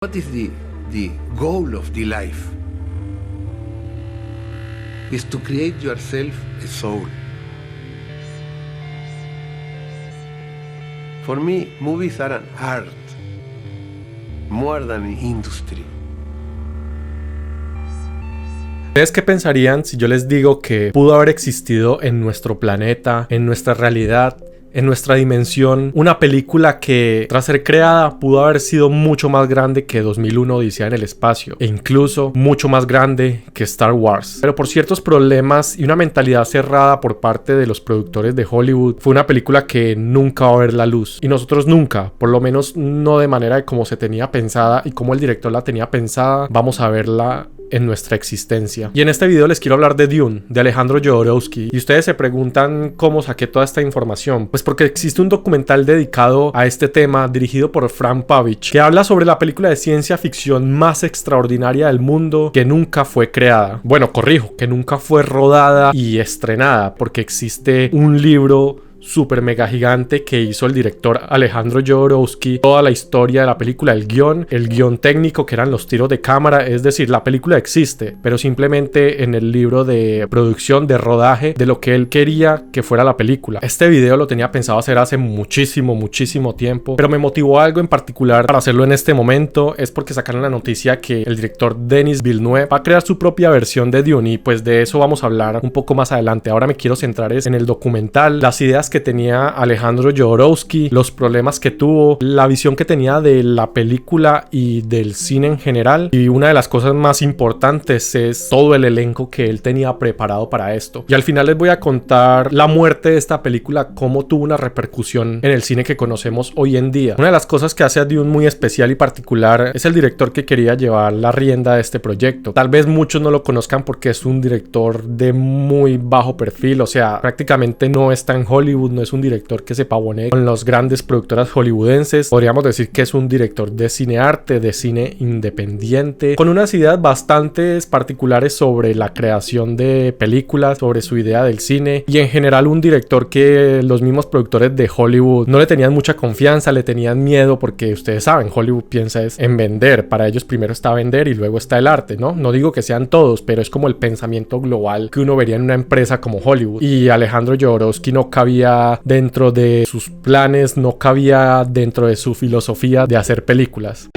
What is the goal of the life? Is to create yourself a soul. For me, movies are an art, more than an industry. ¿Ustedes qué pensarían si yo les digo que pudo haber existido en nuestro planeta, en nuestra realidad, en nuestra dimensión, una película que tras ser creada pudo haber sido mucho más grande que 2001 Odisea en el espacio e incluso mucho más grande que Star Wars? Pero por ciertos problemas y una mentalidad cerrada por parte de los productores de Hollywood, fue una película que nunca va a ver la luz, y nosotros nunca, por lo menos no de manera de como se tenía pensada y como el director la tenía pensada, vamos a verla en nuestra existencia. Y en este video les quiero hablar de Dune, de Alejandro Jodorowsky. Y ustedes se preguntan cómo saqué toda esta información. Pues porque existe un documental dedicado a este tema, dirigido por Fran Pavich, que habla sobre la película de ciencia ficción más extraordinaria del mundo que nunca fue creada. Bueno, corrijo, que nunca fue rodada y estrenada, porque existe un libro super mega gigante que hizo el director Alejandro Jodorowsky, toda la historia de la película, el guión técnico, que eran los tiros de cámara. Es decir, la película existe, pero simplemente en el libro de producción, de rodaje, de lo que él quería que fuera la película. Este video lo tenía pensado hacer hace muchísimo tiempo, pero me motivó algo en particular para hacerlo en este momento. Es porque sacaron la noticia que el director Denis Villeneuve va a crear su propia versión de Dune, y pues de eso vamos a hablar un poco más adelante. Ahora me quiero centrar en el documental, las ideas que tenía Alejandro Jodorowsky, los problemas que tuvo, la visión que tenía de la película y del cine en general, y una de las cosas más importantes es todo el elenco que él tenía preparado para esto. Y al final les voy a contar la muerte de esta película, cómo tuvo una repercusión en el cine que conocemos hoy en día. Una de las cosas que hace a Dune muy especial y particular es el director que quería llevar la rienda de este proyecto. Tal vez muchos no lo conozcan porque es un director de muy bajo perfil, o sea, prácticamente no está en Hollywood, no es un director que se pavonee con las grandes productoras hollywoodenses. Podríamos decir que es un director de cine arte, de cine independiente, con unas ideas bastante particulares sobre la creación de películas, sobre su idea del cine, y en general un director que los mismos productores de Hollywood no le tenían mucha confianza, le tenían miedo, porque ustedes saben, Hollywood piensa es en vender. Para ellos primero está vender y luego está el arte, ¿no? No digo que sean todos, pero es como el pensamiento global que uno vería en una empresa como Hollywood. Y Alejandro Jodorowsky no cabía dentro de sus planes, no cabía dentro de su filosofía de hacer películas.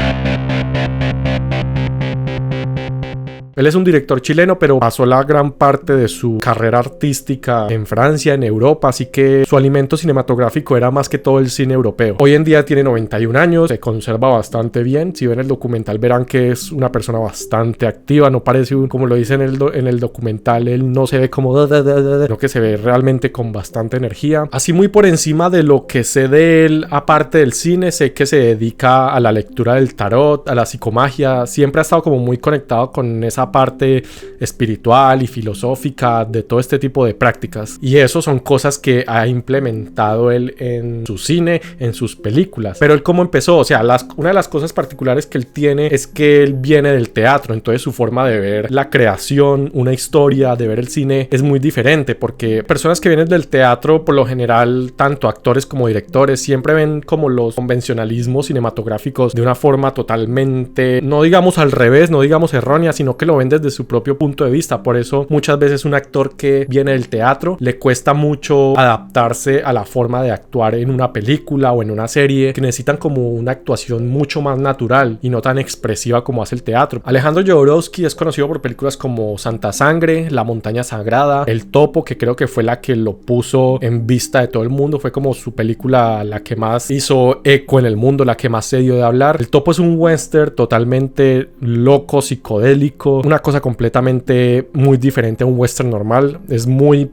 Él es un director chileno, pero pasó la gran parte de su carrera artística en Francia, en Europa, así que su alimento cinematográfico era más que todo el cine europeo. Hoy en día tiene 91 años, se conserva bastante bien. Si ven el documental verán que es una persona bastante activa, no parece como lo dice en el documental, él no se ve como sino que se ve realmente con bastante energía. Así, muy por encima de lo que sé de él, aparte del cine, sé que se dedica a la lectura del tarot, a la psicomagia. Siempre ha estado como muy conectado con esa parte espiritual y filosófica de todo este tipo de prácticas, y eso son cosas que ha implementado él en su cine, en sus películas. Pero él, ¿cómo empezó? O sea, una de las cosas particulares que él tiene es que él viene del teatro, entonces su forma de ver la creación, una historia, de ver el cine es muy diferente, porque personas que vienen del teatro, por lo general, tanto actores como directores, siempre ven como los convencionalismos cinematográficos de una forma totalmente, no digamos al revés, no digamos errónea, sino que lo ven desde su propio punto de vista. Por eso muchas veces un actor que viene del teatro le cuesta mucho adaptarse a la forma de actuar en una película o en una serie, que necesitan como una actuación mucho más natural y no tan expresiva como hace el teatro. Alejandro Jodorowsky es conocido por películas como Santa Sangre, La Montaña Sagrada, El Topo, que creo que fue la que lo puso en vista de todo el mundo, fue como su película la que más hizo eco en el mundo, la que más se dio de hablar. El Topo es un western totalmente loco, psicodélico, una cosa completamente muy diferente a un western normal. Es muy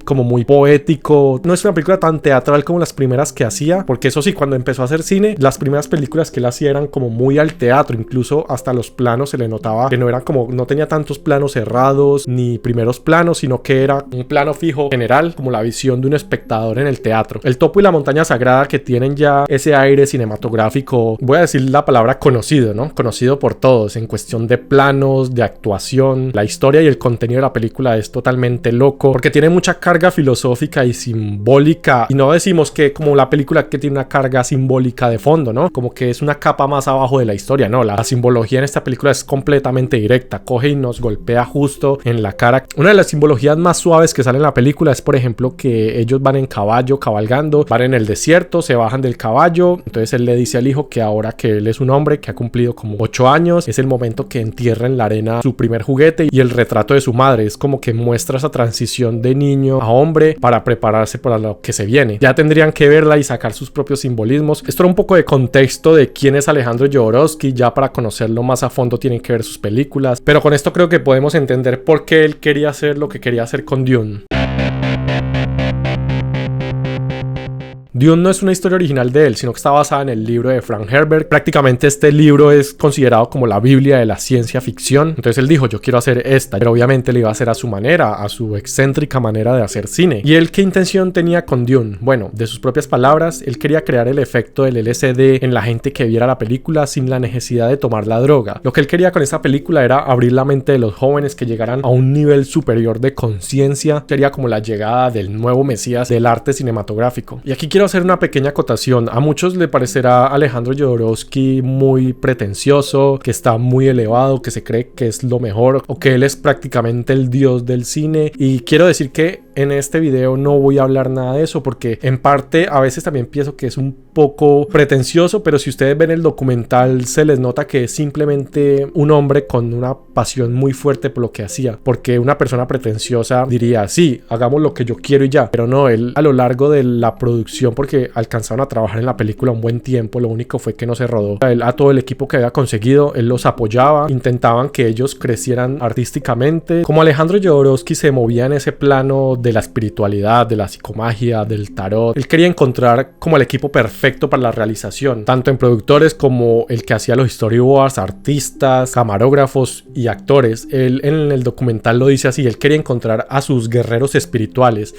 poético. No es una película tan teatral como las primeras que hacía, porque eso sí, cuando empezó a hacer cine, las primeras películas que él hacía eran como muy al teatro, incluso hasta los planos se le notaba que no tenía tantos planos cerrados ni primeros planos, sino que era un plano fijo general, como la visión de un espectador en el teatro. El Topo y La Montaña Sagrada, que tienen ya ese aire cinematográfico, voy a decir la palabra conocido, ¿no? Conocido por todos en cuestión de planos, de actuación, animación, la historia y el contenido de la película es totalmente loco porque tiene mucha carga filosófica y simbólica, y no decimos que como la película que tiene una carga simbólica de fondo, ¿no? Como que es una capa más abajo de la historia, no, la simbología en esta película es completamente directa, coge y nos golpea justo en la cara. Una de las simbologías más suaves que sale en la película es, por ejemplo, que ellos van en caballo cabalgando, van en el desierto, se bajan del caballo, entonces él le dice al hijo que ahora que él es un hombre que ha cumplido como 8 años, es el momento que entierra en la arena su primer juguete, y el retrato de su madre es como que muestra esa transición de niño a hombre para prepararse para lo que se viene. Ya tendrían que verla y sacar sus propios simbolismos. Esto era un poco de contexto de quién es Alejandro Jodorowsky, ya para conocerlo más a fondo tienen que ver sus películas, pero con esto creo que podemos entender por qué él quería hacer lo que quería hacer con Dune. Dune no es una historia original de él, sino que está basada en el libro de Frank Herbert. Prácticamente este libro es considerado como la Biblia de la ciencia ficción. Entonces él dijo, yo quiero hacer esta, pero obviamente le iba a hacer a su manera, a su excéntrica manera de hacer cine. ¿Y él qué intención tenía con Dune? Bueno, de sus propias palabras, él quería crear el efecto del LSD en la gente que viera la película sin la necesidad de tomar la droga. Lo que él quería con esta película era abrir la mente de los jóvenes que llegaran a un nivel superior de conciencia. Sería como la llegada del nuevo mesías del arte cinematográfico. Y aquí quiero hacer una pequeña acotación. A muchos le parecerá Alejandro Jodorowsky muy pretencioso, que está muy elevado, que se cree que es lo mejor o que él es prácticamente el dios del cine, y quiero decir que en este video no voy a hablar nada de eso porque en parte a veces también pienso que es un poco pretencioso, pero si ustedes ven el documental se les nota que es simplemente un hombre con una pasión muy fuerte por lo que hacía, porque una persona pretenciosa diría sí, hagamos lo que yo quiero y ya, pero no, él a lo largo de la producción, porque alcanzaron a trabajar en la película un buen tiempo, lo único fue que no se rodó, él, a todo el equipo que había conseguido, él los apoyaba, intentaban que ellos crecieran artísticamente. Como Alejandro Jodorowsky se movía en ese plano de la espiritualidad, de la psicomagia, del tarot, él quería encontrar como el equipo perfecto para la realización, tanto en productores como el que hacía los storyboards, artistas, camarógrafos y actores. Él en el documental lo dice así, él quería encontrar a sus guerreros espirituales.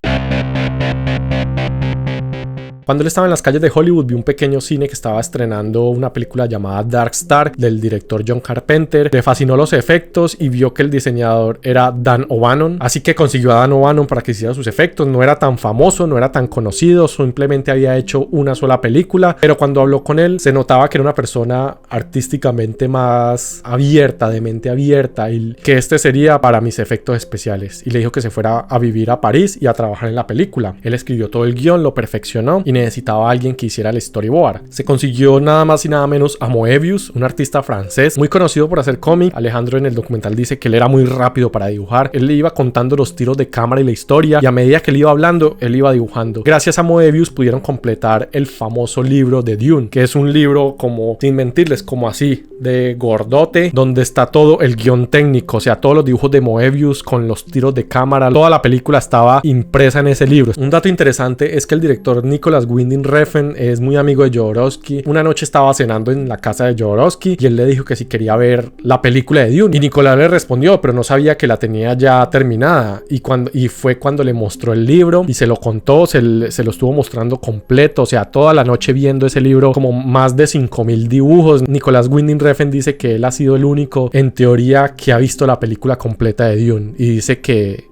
Cuando él estaba en las calles de Hollywood, vi un pequeño cine que estaba estrenando una película llamada Dark Star del director John Carpenter. Le fascinó los efectos y vio que el diseñador era Dan O'Bannon, así que consiguió a Dan O'Bannon para que hiciera sus efectos. No era tan famoso, no era tan conocido, simplemente había hecho una sola película, pero cuando habló con él se notaba que era una persona artísticamente más abierta, de mente abierta, y que este sería para mis efectos especiales, y le dijo que se fuera a vivir a París y a trabajar en la película. Él escribió todo el guión, lo perfeccionó y necesitaba a alguien que hiciera el storyboard. Se consiguió nada más y nada menos a Moebius, un artista francés muy conocido por hacer cómic. Alejandro en el documental dice que él era muy rápido para dibujar. Él le iba contando los tiros de cámara y la historia, y a medida que él iba hablando, él iba dibujando. Gracias a Moebius pudieron completar el famoso libro de Dune, que es un libro como, sin mentirles, como así, de gordote, donde está todo el guión técnico, o sea, todos los dibujos de Moebius con los tiros de cámara. Toda la película estaba impresa en ese libro. Un dato interesante es que el director Nicolas Winding Refn es muy amigo de Jodorowsky. Una noche estaba cenando en la casa de Jodorowsky y él le dijo que si quería ver la película de Dune, y Nicolás le respondió, pero no sabía que la tenía ya terminada, y fue cuando le mostró el libro y se lo contó, se lo estuvo mostrando completo, o sea, toda la noche viendo ese libro, como más de 5,000 dibujos. Nicolas Winding Refn dice que él ha sido el único en teoría que ha visto la película completa de Dune, y dice que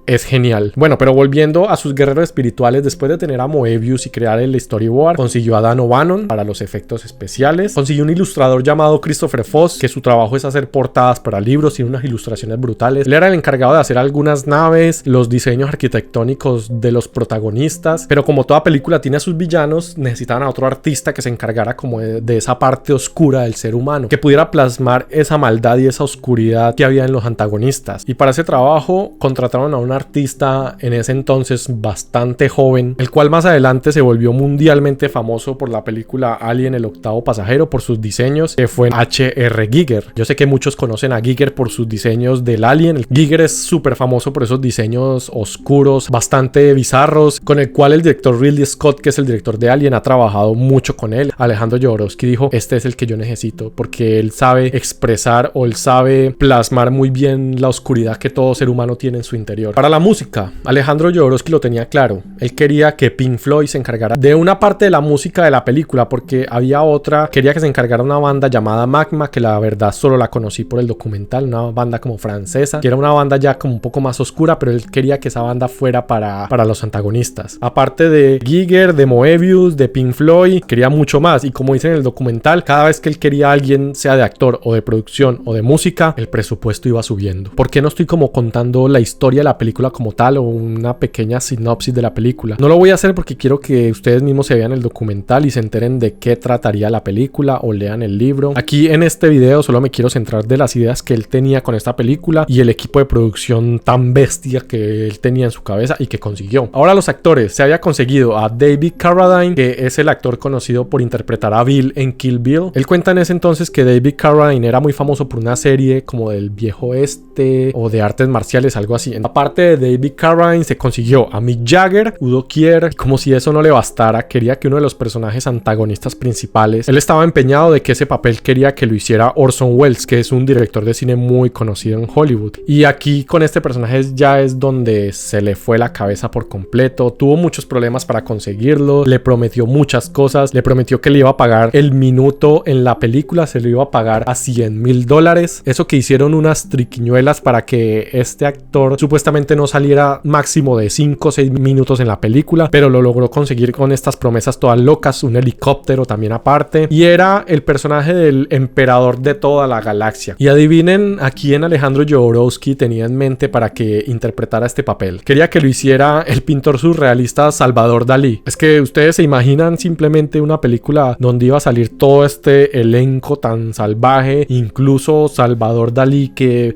es genial. Bueno, pero volviendo a sus guerreros espirituales, después de tener a Moebius y crear el storyboard, consiguió a Dan O'Bannon para los efectos especiales, consiguió un ilustrador llamado Christopher Foss, que su trabajo es hacer portadas para libros y unas ilustraciones brutales. Él era el encargado de hacer algunas naves, los diseños arquitectónicos de los protagonistas, pero como toda película tiene a sus villanos, necesitaban a otro artista que se encargara como de esa parte oscura del ser humano, que pudiera plasmar esa maldad y esa oscuridad que había en los antagonistas. Y para ese trabajo contrataron a una artista en ese entonces bastante joven, el cual más adelante se volvió mundialmente famoso por la película Alien, el octavo pasajero, por sus diseños, que fue H.R. Giger. Yo sé que muchos conocen a Giger por sus diseños del Alien. Giger es súper famoso por esos diseños oscuros, bastante bizarros, con el cual el director Ridley Scott, que es el director de Alien, ha trabajado mucho con él. Alejandro Jodorowsky dijo, este es el que yo necesito, porque él sabe expresar, o él sabe plasmar muy bien la oscuridad que todo ser humano tiene en su interior. Para Para la música, Alejandro Jodorowsky lo tenía claro. Él quería que Pink Floyd se encargara de una parte de la música de la película, porque había otra, quería que se encargara una banda llamada Magma, que la verdad solo la conocí por el documental, una banda como francesa, que era una banda ya como un poco más oscura, pero él quería que esa banda fuera para los antagonistas. Aparte de Giger, de Moebius, de Pink Floyd, quería mucho más, y como dice en el documental, cada vez que él quería a alguien, sea de actor o de producción o de música, el presupuesto iba subiendo. ¿Por qué no estoy como contando la historia de la película como tal o una pequeña sinopsis de la película? No lo voy a hacer porque quiero que ustedes mismos se vean el documental y se enteren de qué trataría la película o lean el libro. Aquí en este video solo me quiero centrar de las ideas que él tenía con esta película y el equipo de producción tan bestia que él tenía en su cabeza y que consiguió. Ahora los actores. Se había conseguido a David Carradine, que es el actor conocido por interpretar a Bill en Kill Bill. Él cuenta en ese entonces que David Carradine era muy famoso por una serie como del viejo oeste o de artes marciales, algo así. Aparte de David Carradine, se consiguió a Mick Jagger, Udo Kier, y como si eso no le bastara, quería que uno de los personajes antagonistas principales, él estaba empeñado de que ese papel quería que lo hiciera Orson Welles, que es un director de cine muy conocido en Hollywood. Y aquí con este personaje ya es donde se le fue la cabeza por completo. Tuvo muchos problemas para conseguirlo, le prometió muchas cosas, le prometió que le iba a pagar el minuto en la película, se lo iba a pagar a $100,000. Eso que hicieron unas triquiñuelas para que este actor supuestamente no saliera máximo de 5 o 6 minutos en la película, pero lo logró conseguir con estas promesas todas locas, un helicóptero también aparte, y era el personaje del emperador de toda la galaxia. Y adivinen a quién Alejandro Jodorowsky tenía en mente para que interpretara este papel. Quería que lo hiciera el pintor surrealista Salvador Dalí. Es que ustedes se imaginan simplemente una película donde iba a salir todo este elenco tan salvaje, incluso Salvador Dalí, que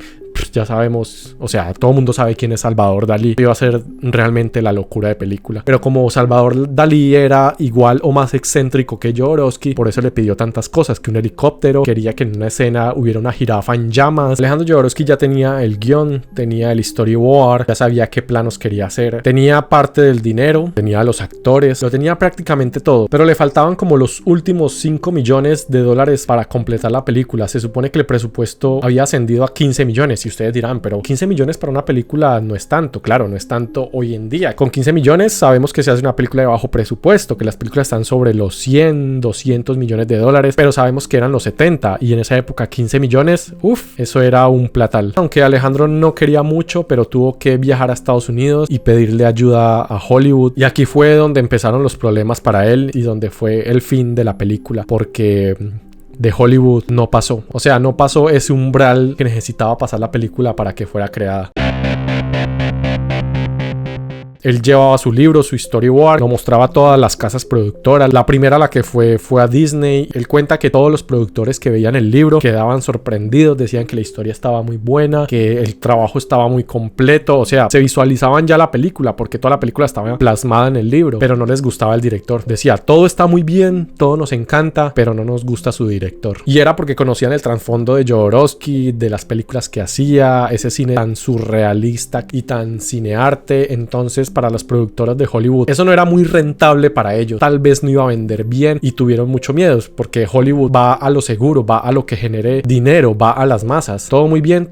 ya sabemos, o sea, todo el mundo sabe quién es Salvador Dalí. Iba a ser realmente la locura de película. Pero como Salvador Dalí era igual o más excéntrico que Jodorowsky, por eso le pidió tantas cosas, que un helicóptero, quería que en una escena hubiera una jirafa en llamas. Alejandro Jodorowsky ya tenía el guión, tenía el storyboard, ya sabía qué planos quería hacer, tenía parte del dinero, tenía los actores, lo tenía prácticamente todo, pero le faltaban como los últimos $5 millones para completar la película. Se supone que el presupuesto había ascendido a 15 millones y ustedes dirán, pero 15 millones para una película no es tanto. Claro, no es tanto hoy en día. Con 15 millones sabemos que se hace una película de bajo presupuesto, que las películas están sobre los 100, 200 millones de dólares, pero sabemos que eran los 70 y en esa época 15 millones, eso era un platal. Aunque Alejandro no quería mucho, pero tuvo que viajar a Estados Unidos y pedirle ayuda a Hollywood, y aquí fue donde empezaron los problemas para él y donde fue el fin de la película, porque de Hollywood no pasó. O sea, no pasó ese umbral que necesitaba pasar la película para que fuera creada. Él llevaba su libro, su storyboard, lo mostraba a todas las casas productoras. La primera a la que fue a Disney. Él cuenta que todos los productores que veían el libro quedaban sorprendidos, decían que la historia estaba muy buena, que el trabajo estaba muy completo, o sea, se visualizaban ya la película porque toda la película estaba plasmada en el libro, pero no les gustaba el director. Decía, todo está muy bien, todo nos encanta, pero no nos gusta su director. Y era porque conocían el trasfondo de Jodorowsky, de las películas que hacía, ese cine tan surrealista y tan cinearte. Entonces, para las productoras de Hollywood eso no era muy rentable para ellos, tal vez no iba a vender bien y tuvieron mucho miedo, porque Hollywood va a lo seguro, va a lo que genere dinero, va a las masas. Todo muy bien,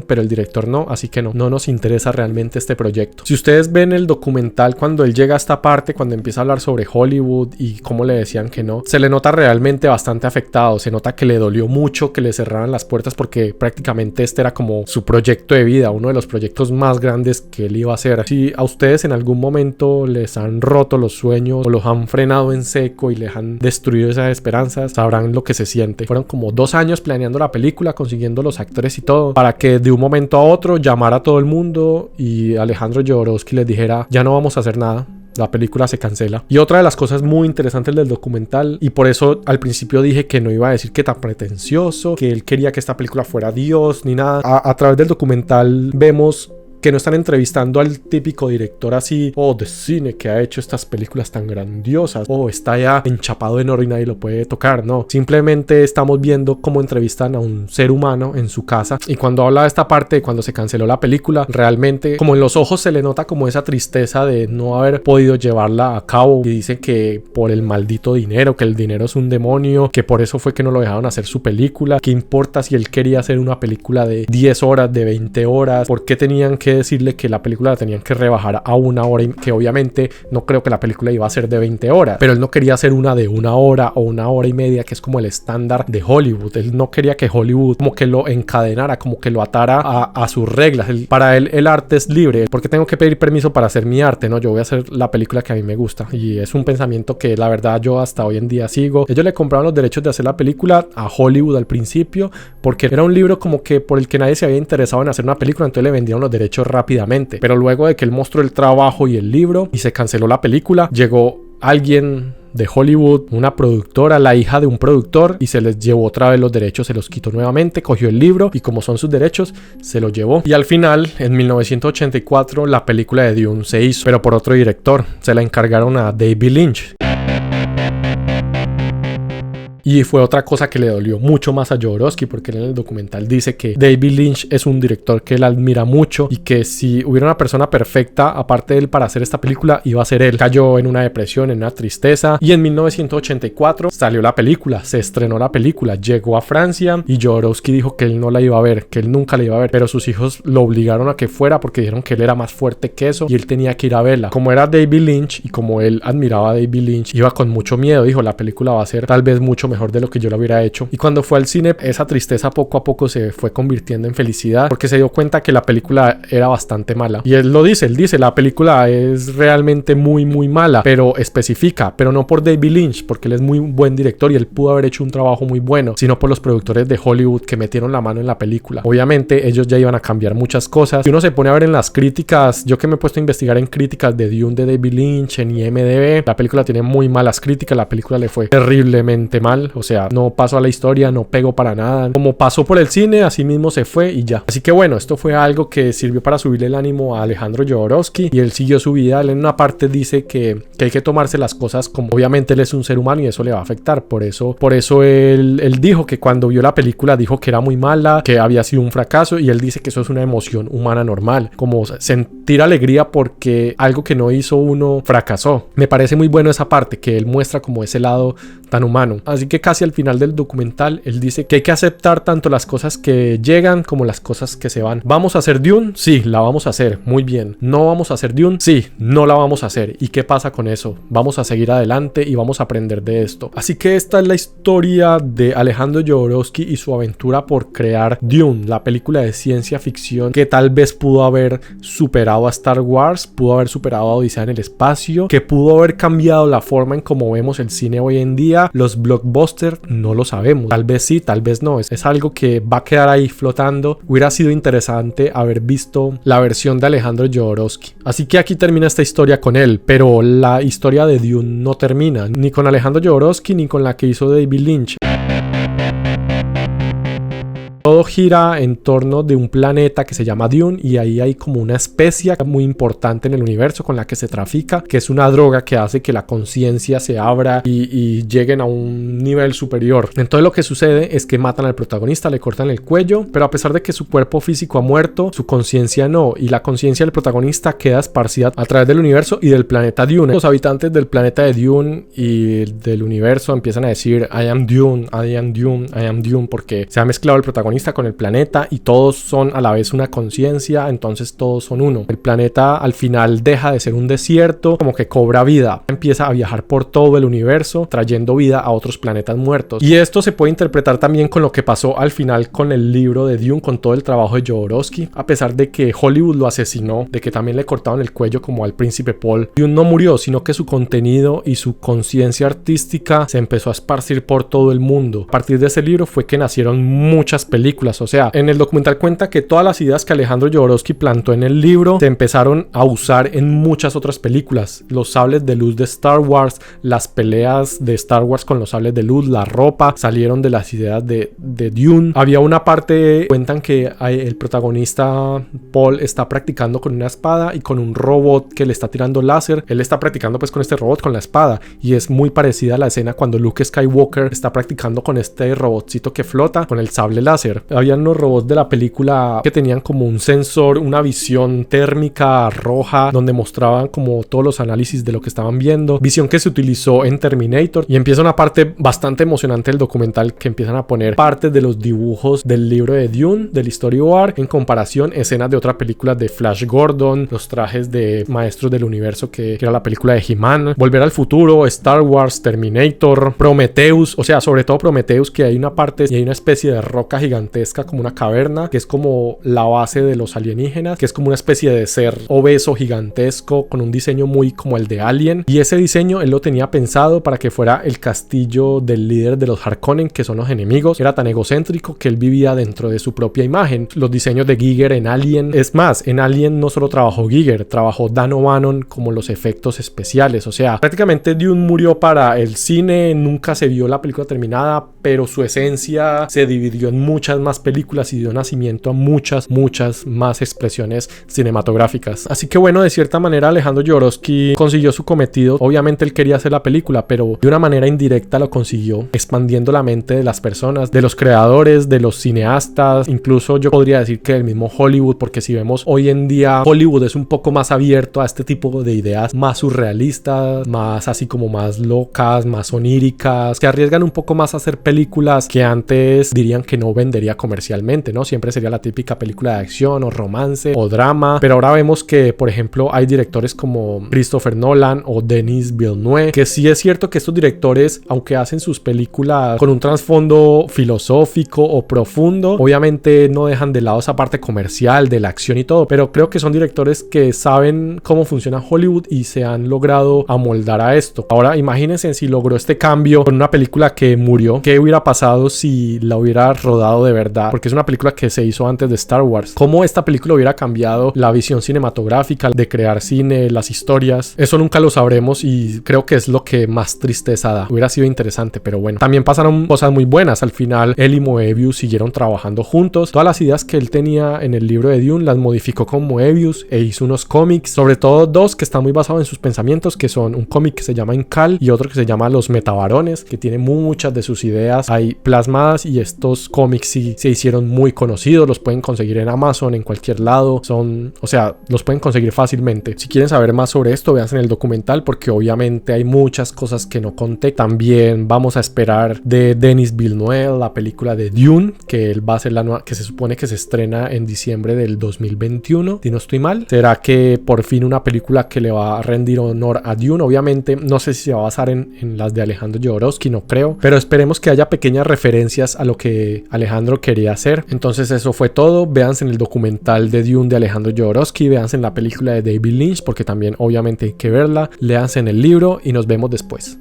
pero el director no, así que no nos interesa realmente este proyecto. Si ustedes ven el documental, cuando él llega a esta parte, cuando empieza a hablar sobre Hollywood y cómo le decían que no, se le nota realmente bastante afectado, se nota que le dolió mucho que le cerraran las puertas, porque prácticamente este era como su proyecto de vida, uno de los proyectos más grandes que él iba a hacer. Si a ustedes en algún momento les han roto los sueños o los han frenado en seco y les han destruido esas esperanzas, sabrán lo que se siente. Fueron como 2 años planeando la película, consiguiendo los actores y todo, para que de un momento a otro llamara a todo el mundo y Alejandro Jodorowsky les dijera, ya no vamos a hacer nada, la película se cancela. Y otra de las cosas muy interesantes del documental, y por eso al principio dije que no iba a decir que tan pretencioso, que él quería que esta película fuera Dios ni nada, a través del documental vemos que no están entrevistando al típico director así, de cine que ha hecho estas películas tan grandiosas, está ya enchapado en oro y nadie lo puede tocar. No, simplemente estamos viendo cómo entrevistan a un ser humano en su casa, y cuando habla de esta parte de cuando se canceló la película, realmente como en los ojos se le nota como esa tristeza de no haber podido llevarla a cabo, y dicen que por el maldito dinero, que el dinero es un demonio, que por eso fue que no lo dejaron hacer su película. ¿Qué importa si él quería hacer una película de 10 horas, de 20 horas? ¿Por qué tenían que que decirle que la película la tenían que rebajar a 1 hora, que obviamente no creo que la película iba a ser de 20 horas, pero él no quería hacer una de 1 hora o 1 hora y media, que es como el estándar de Hollywood. Él no quería que Hollywood como que lo encadenara, como que lo atara a sus reglas. Para él el arte es libre. ¿Por qué tengo que pedir permiso para hacer mi arte? No, yo voy a hacer la película que a mí me gusta. Y es un pensamiento que la verdad yo hasta hoy en día sigo. Ellos le compraron los derechos de hacer la película a Hollywood al principio porque era un libro como que por el que nadie se había interesado en hacer una película, entonces le vendieron los derechos rápidamente. Pero luego de que él mostró el trabajo y el libro y se canceló la película, llegó alguien de Hollywood, una productora, la hija de un productor, y se les llevó otra vez los derechos, se los quitó nuevamente, cogió el libro y como son sus derechos, se los llevó. Y al final, en 1984, la película de Dune se hizo, pero por otro director. Se la encargaron a David Lynch. Y fue otra cosa que le dolió mucho más a Jodorowsky, porque él en el documental dice que David Lynch es un director que él admira mucho y que si hubiera una persona perfecta aparte de él para hacer esta película, iba a ser él. Cayó en una depresión, en una tristeza, y en 1984 salió la película, se estrenó la película, llegó a Francia y Jodorowsky dijo que él no la iba a ver, que él nunca la iba a ver, pero sus hijos lo obligaron a que fuera porque dijeron que él era más fuerte que eso y él tenía que ir a verla. Como era David Lynch y como él admiraba a David Lynch, iba con mucho miedo, dijo, la película va a ser tal vez mucho mejor de lo que yo lo hubiera hecho. Y cuando fue al cine, esa tristeza poco a poco se fue convirtiendo en felicidad porque se dio cuenta que la película era bastante mala. Y él dice, la película es realmente muy mala, pero especifica, pero no por David Lynch, porque él es muy buen director y él pudo haber hecho un trabajo muy bueno, sino por los productores de Hollywood que metieron la mano en la película. Obviamente ellos ya iban a cambiar muchas cosas. Si uno se pone a ver en las críticas, yo que me he puesto a investigar en críticas de Dune de David Lynch en IMDb, la película tiene muy malas críticas, la película le fue terriblemente mal, o sea, no pasó a la historia, no pegó para nada. Como pasó por el cine, así mismo se fue y ya. Así que bueno, esto fue algo que sirvió para subirle el ánimo a Alejandro Jodorowsky y él siguió su vida. Él en una parte dice que hay que tomarse las cosas como obviamente él es un ser humano y eso le va a afectar. Por eso él dijo que cuando vio la película dijo que era muy mala, que había sido un fracaso, y él dice que eso es una emoción humana normal, como sentir alegría porque algo que no hizo uno fracasó. Me parece muy bueno esa parte que él muestra como ese lado tan humano. Así que casi al final del documental él dice que hay que aceptar tanto las cosas que llegan como las cosas que se van. ¿Vamos a hacer Dune? Sí, la vamos a hacer, muy bien. ¿No vamos a hacer Dune? Sí, no la vamos a hacer. ¿Y qué pasa con eso? Vamos a seguir adelante y vamos a aprender de esto. Así que esta es la historia de Alejandro Jodorowsky y su aventura por crear Dune, la película de ciencia ficción que tal vez pudo haber superado a Star Wars, pudo haber superado a Odisea en el espacio, que pudo haber cambiado la forma en cómo vemos el cine hoy en día. Los blockbusters no lo sabemos, tal vez sí, tal vez no, es algo que va a quedar ahí flotando. Hubiera sido interesante haber visto la versión de Alejandro Jodorowsky. Así que aquí termina esta historia con él, pero la historia de Dune no termina, ni con Alejandro Jodorowsky ni con la que hizo David Lynch. Todo gira en torno de un planeta que se llama Dune y ahí hay como una especie muy importante en el universo con la que se trafica, que es una droga que hace que la conciencia se abra y lleguen a un nivel superior. Entonces lo que sucede es que matan al protagonista, le cortan el cuello, pero a pesar de que su cuerpo físico ha muerto, su conciencia no, y la conciencia del protagonista queda esparcida a través del universo y del planeta Dune. Los habitantes del planeta de Dune y del universo empiezan a decir I am Dune, I am Dune, I am Dune, porque se ha mezclado el protagonista con el planeta y todos son a la vez una conciencia, entonces todos son uno. El planeta al final deja de ser un desierto, como que cobra vida, empieza a viajar por todo el universo trayendo vida a otros planetas muertos. Y esto se puede interpretar también con lo que pasó al final con el libro de Dune, con todo el trabajo de Jodorowsky. A pesar de que Hollywood lo asesinó, de que también le cortaron el cuello como al príncipe Paul, Dune no murió, sino que su contenido y su conciencia artística se empezó a esparcir por todo el mundo. A partir de ese libro fue que nacieron muchas películas. O sea, en el documental cuenta que todas las ideas que Alejandro Jodorowsky plantó en el libro se empezaron a usar en muchas otras películas. Los sables de luz de Star Wars, las peleas de Star Wars con los sables de luz, la ropa, salieron de las ideas de Dune. Había una parte, cuentan que el protagonista Paul está practicando con una espada y con un robot que le está tirando láser. Él está practicando pues con este robot con la espada y es muy parecida a la escena cuando Luke Skywalker está practicando con este robotcito que flota con el sable láser. láser. Habían unos robots de la película que tenían como un sensor, una visión térmica roja, donde mostraban como todos los análisis de lo que estaban viendo. Visión que se utilizó en Terminator. Y empieza una parte bastante emocionante del documental, que empiezan a poner partes de los dibujos del libro de Dune, del storyboard, en comparación escenas de otra película de Flash Gordon, los trajes de Maestros del Universo, que era la película de He-Man, Volver al Futuro, Star Wars, Terminator, Prometheus. O sea, sobre todo Prometheus, que hay una parte y hay una especie de roca gigantesca, como una caverna, que es como la base de los alienígenas, que es como una especie de ser obeso gigantesco con un diseño muy como el de Alien. Y ese diseño él lo tenía pensado para que fuera el castillo del líder de los Harkonnen, que son los enemigos. Era tan egocéntrico que él vivía dentro de su propia imagen. Los diseños de Giger en Alien, es más, en Alien no solo trabajó Giger, trabajó Dan O'Bannon como los efectos especiales. O sea, prácticamente Dune murió para el cine, nunca se vio la película terminada, pero su esencia se dividió en muchas más películas y dio nacimiento a muchas más expresiones cinematográficas. Así que bueno, de cierta manera Alejandro Jodorowsky consiguió su cometido. Obviamente él quería hacer la película, pero de una manera indirecta lo consiguió, expandiendo la mente de las personas, de los creadores, de los cineastas, incluso yo podría decir que del mismo Hollywood, porque si vemos hoy en día Hollywood es un poco más abierto a este tipo de ideas más surrealistas, más así como más locas, más oníricas, que arriesgan un poco más a hacer películas que antes dirían que no vendería comercialmente, ¿no? Siempre sería la típica película de acción o romance o drama, pero ahora vemos que, por ejemplo, hay directores como Christopher Nolan o Denis Villeneuve, que sí es cierto que estos directores, aunque hacen sus películas con un trasfondo filosófico o profundo, obviamente no dejan de lado esa parte comercial de la acción y todo, pero creo que son directores que saben cómo funciona Hollywood y se han logrado amoldar a esto. Ahora imagínense si logró este cambio con una película que murió, ¿qué hubiera pasado si la hubiera rodado de verdad? Porque es una película que se hizo antes de Star Wars. ¿Cómo esta película hubiera cambiado la visión cinematográfica, de crear cine, las historias? Eso nunca lo sabremos y creo que es lo que más tristeza da. Hubiera sido interesante, pero bueno. También pasaron cosas muy buenas. Al final, él y Moebius siguieron trabajando juntos. Todas las ideas que él tenía en el libro de Dune las modificó con Moebius e hizo unos cómics, sobre todo dos que están muy basados en sus pensamientos, que son un cómic que se llama Incal y otro que se llama Los Metabarones, que tiene muchas de sus ideas ahí plasmadas, y estos cómics sí se hicieron muy conocidos. Los pueden conseguir en Amazon, en cualquier lado. O sea, los pueden conseguir fácilmente. Si quieren saber más sobre esto, véanse en el documental, porque obviamente hay muchas cosas que no conté. También vamos a esperar de Denis Villeneuve la película de Dune, que él va a ser la nueva, que se supone que se estrena en diciembre del 2021, si no estoy mal. ¿Será que por fin una película que le va a rendir honor a Dune? Obviamente no sé si se va a basar en las de Alejandro Jodorowsky, no creo, pero esperemos que haya pequeñas referencias a lo que Alejandro quería hacer. Entonces eso fue todo. Véanse en el documental de Dune de Alejandro Jodorowsky, véanse en la película de David Lynch, porque también obviamente hay que verla, léanse en el libro y nos vemos después.